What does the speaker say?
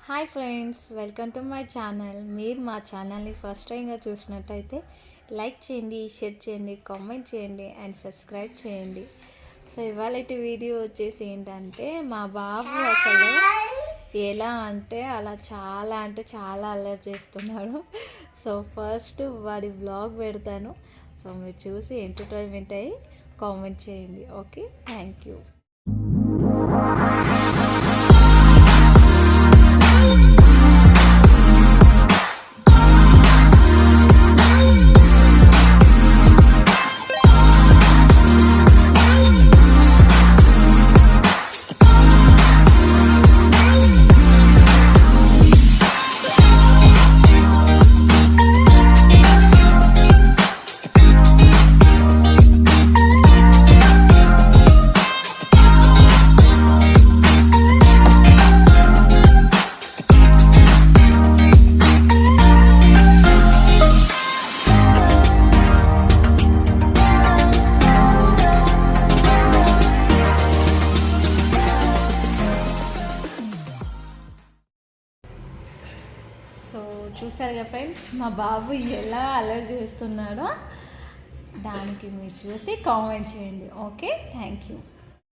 Hi friends, welcome to my channel. మీరు మా ఛానల్ని ఫస్ట్ టైంగా చూసినట్టయితే లైక్ చేయండి, షేర్ చేయండి, కామెంట్ చేయండి అండ్ సబ్స్క్రైబ్ చేయండి. సో ఇవాళ వీడియో వచ్చేసి ఏంటంటే, మా బాబు అసలు ఎలా అంటే చాలా అల్లరి చేస్తున్నాడు. సో ఫస్ట్ వాడి బ్లాగ్ పెడతాను. సో మీరు చూసి ఎంటర్టైన్మెంట్ అయ్యి కామెంట్ చేయండి. Okay, thank you. సో చూసారుగా ఫ్రెండ్స్, మా బాబు ఎలా అలర్ట్ చేస్తున్నాడో దానికి మీరు చూసి కామెంట్ చేయండి. Okay, thank you.